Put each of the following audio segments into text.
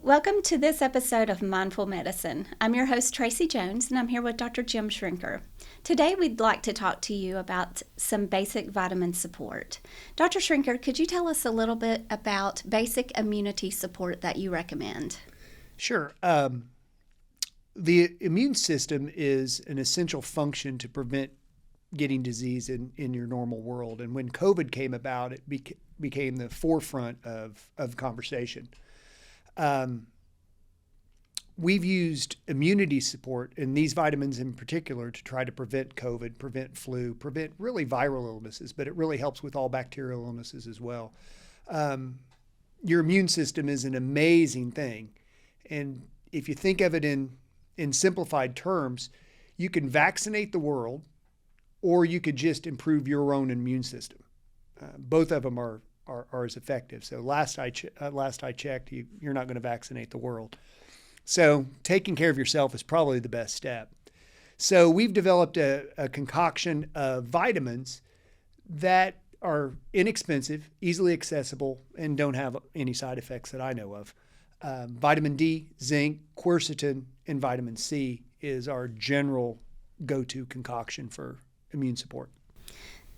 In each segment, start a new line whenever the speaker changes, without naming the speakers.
Welcome to this episode of Mindful Medicine. I'm your host, Tracy Jones, and I'm here with Dr. Jim Schrenker. Today, we'd like to talk to you about some basic vitamin support. Dr. Schrenker, could you tell us a little bit about basic immunity support that you recommend?
Sure. The immune system is an essential function to prevent getting disease in your normal world. And when COVID came about, it became the forefront of conversation. We've used immunity support and these vitamins in particular to try to prevent COVID, prevent flu, prevent really viral illnesses, but it really helps with all bacterial illnesses as well. Your immune system is an amazing thing. And if you think of it in simplified terms, you can vaccinate the world or you could just improve your own immune system. Both of them are as effective. So last I checked, you're not going to vaccinate the world. So taking care of yourself is probably the best step. So we've developed a concoction of vitamins that are inexpensive, easily accessible, and don't have any side effects that I know of. Vitamin D, zinc, quercetin, and vitamin C is our general go-to concoction for immune support.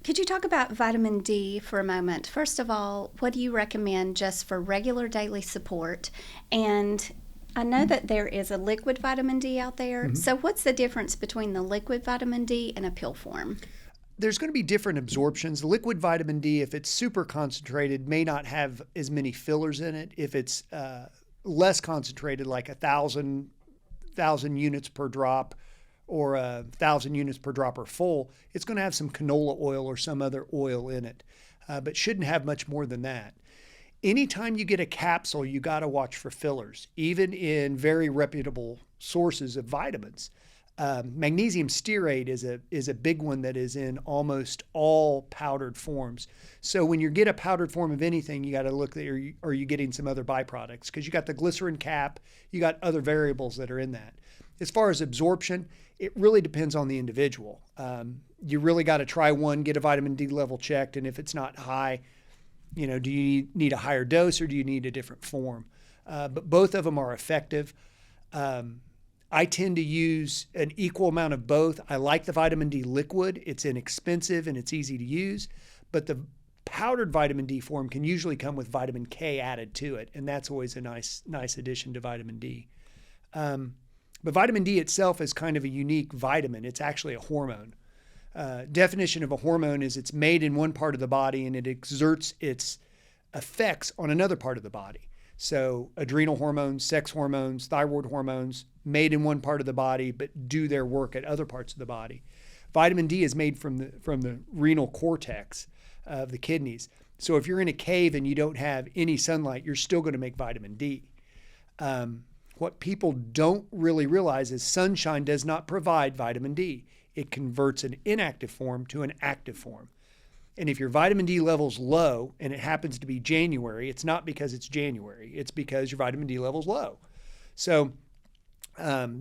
Could you talk about vitamin D for a moment? First of all, what do you recommend just for regular daily support? And I know that there is a liquid vitamin D out there. Mm-hmm. So what's the difference between the liquid vitamin D and a pill form?
There's going to be different absorptions. Liquid vitamin D, if it's super concentrated, may not have as many fillers in it. If it's less concentrated, like 1,000 units per drop or 1,000 units per drop or full, it's going to have some canola oil or some other oil in it, but shouldn't have much more than that. Anytime you get a capsule, you got to watch for fillers, even in very reputable sources of vitamins. Magnesium stearate is a big one that is in almost all powdered forms. So when you get a powdered form of anything, you got to look at are you getting some other byproducts? Because you got the glycerin cap, you got other variables that are in that. As far as absorption, it really depends on the individual. You really got to try one, get a vitamin D level checked, and if it's not high, do you need a higher dose or do you need a different form? But both of them are effective. I tend to use an equal amount of both. I like the vitamin D liquid. It's inexpensive and it's easy to use. But the powdered vitamin D form can usually come with vitamin K added to it, and that's always a nice addition to vitamin D. But vitamin D itself is kind of a unique vitamin. It's actually a hormone. Definition of a hormone is it's made in one part of the body and it exerts its effects on another part of the body. So adrenal hormones, sex hormones, thyroid hormones, made in one part of the body but do their work at other parts of the body. Vitamin D is made from the renal cortex of the kidneys. So if you're in a cave and you don't have any sunlight, you're still going to make vitamin D. What people don't really realize is sunshine does not provide vitamin D. It converts an inactive form to an active form. And if your vitamin D level's low and it happens to be January, it's not because it's January. It's because your vitamin D level's low. So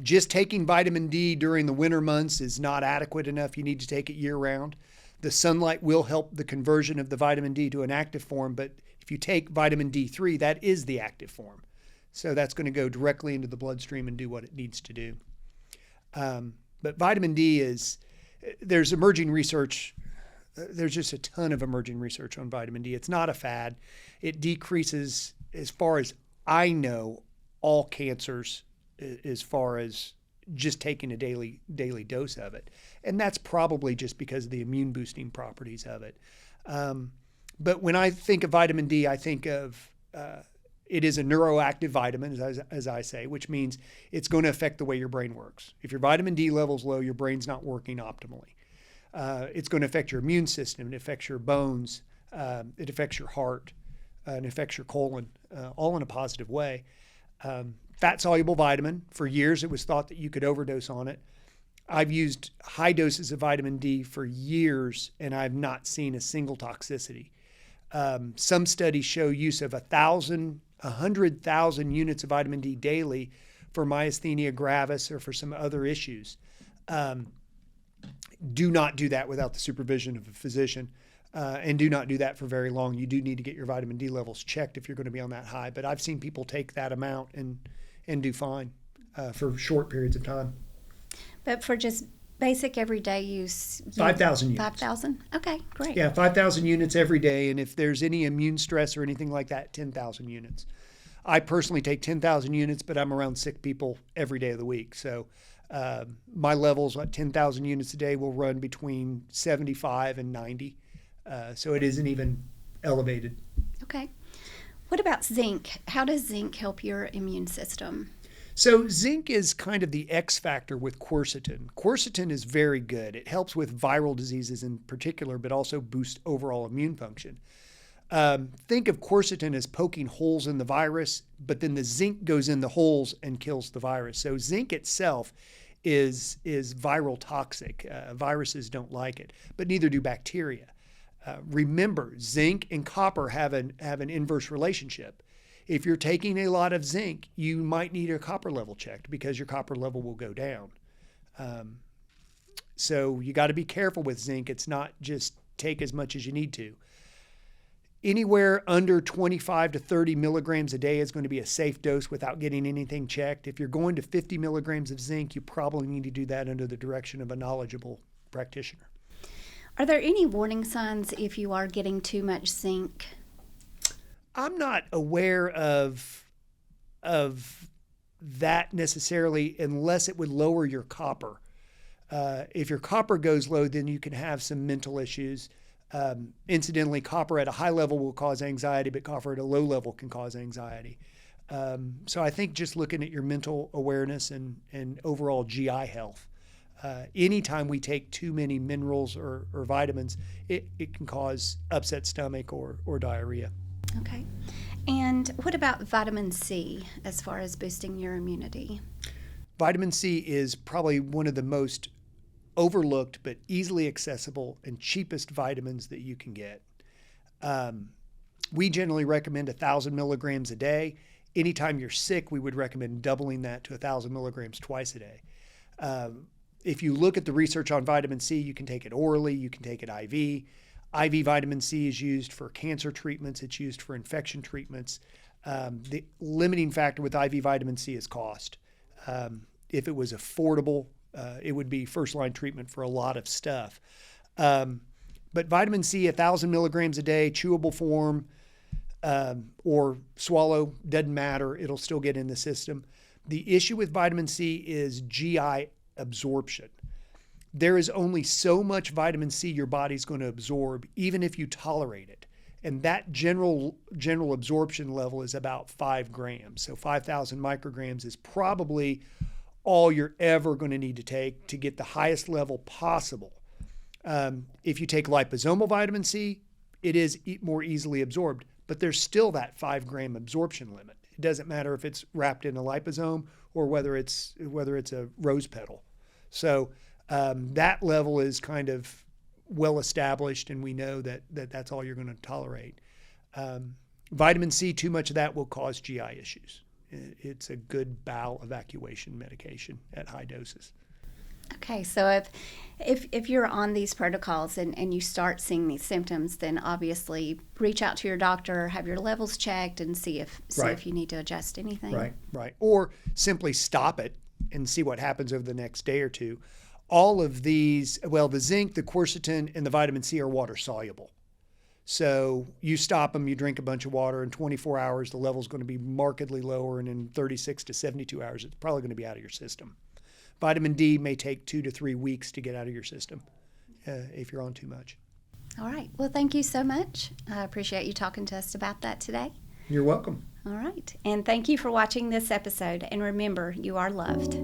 just taking vitamin D during the winter months is not adequate enough. You need to take it year round. The sunlight will help the conversion of the vitamin D to an active form, but if you take vitamin D3, that is the active form. So that's going to go directly into the bloodstream and do what it needs to do. But vitamin D there's emerging research. There's just a ton of emerging research on vitamin D. It's not a fad. It decreases, as far as I know, all cancers as far as just taking a daily dose of it. And that's probably just because of the immune boosting properties of it. But when I think of vitamin D, I think of it is a neuroactive vitamin, as I say, which means it's going to affect the way your brain works. If your vitamin D level's low, your brain's not working optimally. It's going to affect your immune system. It affects your bones. It affects your heart. And it affects your colon, all in a positive way. Fat-soluble vitamin. For years, it was thought that you could overdose on it. I've used high doses of vitamin D for years, and I've not seen a single toxicity. Some studies show use of 100,000 units of vitamin D daily for myasthenia gravis or for some other issues. Do not do that without the supervision of a physician. and do not do that for very long. You do need to get your vitamin D levels checked if you're going to be on that high. But I've seen people take that amount and do fine for short periods of time.
But for just basic everyday use,
5,000 units.
5,000? Okay, great.
Yeah, 5,000 units every day. And if there's any immune stress or anything like that, 10,000 units. I personally take 10,000 units, but I'm around sick people every day of the week. So my levels at 10,000 units a day will run between 75 and 90. So it isn't even elevated.
Okay. What about zinc? How does zinc help your immune system?
So zinc is kind of the X factor with quercetin. Quercetin is very good. It helps with viral diseases in particular, but also boosts overall immune function. Think of quercetin as poking holes in the virus, but then the zinc goes in the holes and kills the virus. So zinc itself is viral toxic. Viruses don't like it, but neither do bacteria. Remember, zinc and copper have an inverse relationship. If you're taking a lot of zinc, you might need a copper level checked because your copper level will go down. So you got to be careful with zinc. It's not just take as much as you need to. Anywhere under 25 to 30 milligrams a day is going to be a safe dose without getting anything checked. If you're going to 50 milligrams of zinc, you probably need to do that under the direction of a knowledgeable practitioner.
Are there any warning signs if you are getting too much zinc?
I'm not aware of that necessarily unless it would lower your copper. If your copper goes low, then you can have some mental issues. Incidentally, copper at a high level will cause anxiety, but copper at a low level can cause anxiety. So I think just looking at your mental awareness and overall GI health. Anytime we take too many minerals or vitamins, it can cause upset stomach or diarrhea.
Okay. And what about vitamin C as far as boosting your immunity?
Vitamin C is probably one of the most overlooked but easily accessible and cheapest vitamins that you can get. We generally recommend 1,000 milligrams a day. Anytime you're sick, we would recommend doubling that to 1,000 milligrams twice a day. If you look at the research on vitamin C, you can take it orally, you can take it IV. IV vitamin C is used for cancer treatments. It's used for infection treatments. The limiting factor with IV vitamin C is cost. If it was affordable, it would be first-line treatment for a lot of stuff. But vitamin C, 1,000 milligrams a day, chewable form or swallow, doesn't matter. It'll still get in the system. The issue with vitamin C is GI absorption. There is only so much vitamin C your body's going to absorb, even if you tolerate it. And that general absorption level is about 5 grams. So 5,000 micrograms is probably all you're ever going to need to take to get the highest level possible. If you take liposomal vitamin C, it is more easily absorbed, but there's still that 5 gram absorption limit. It doesn't matter if it's wrapped in a liposome or whether it's a rose petal. So that level is kind of well established, and we know that's all you're going to tolerate. Vitamin C, too much of that will cause GI issues. It's a good bowel evacuation medication at high doses.
Okay, so if you're on these protocols and you start seeing these symptoms, then obviously reach out to your doctor, have your levels checked, and see if you need to adjust anything.
Right. Or simply stop it and see what happens over the next day or two. All of these, well, the zinc, the quercetin, and the vitamin C are water soluble. So you stop them, you drink a bunch of water, in 24 hours the level's going to be markedly lower, and in 36 to 72 hours it's probably going to be out of your system. Vitamin D may take 2 to 3 weeks to get out of your system if you're on too much.
All right. Well, thank you so much. I appreciate you talking to us about that today.
You're welcome.
All right. And thank you for watching this episode. And remember, you are loved.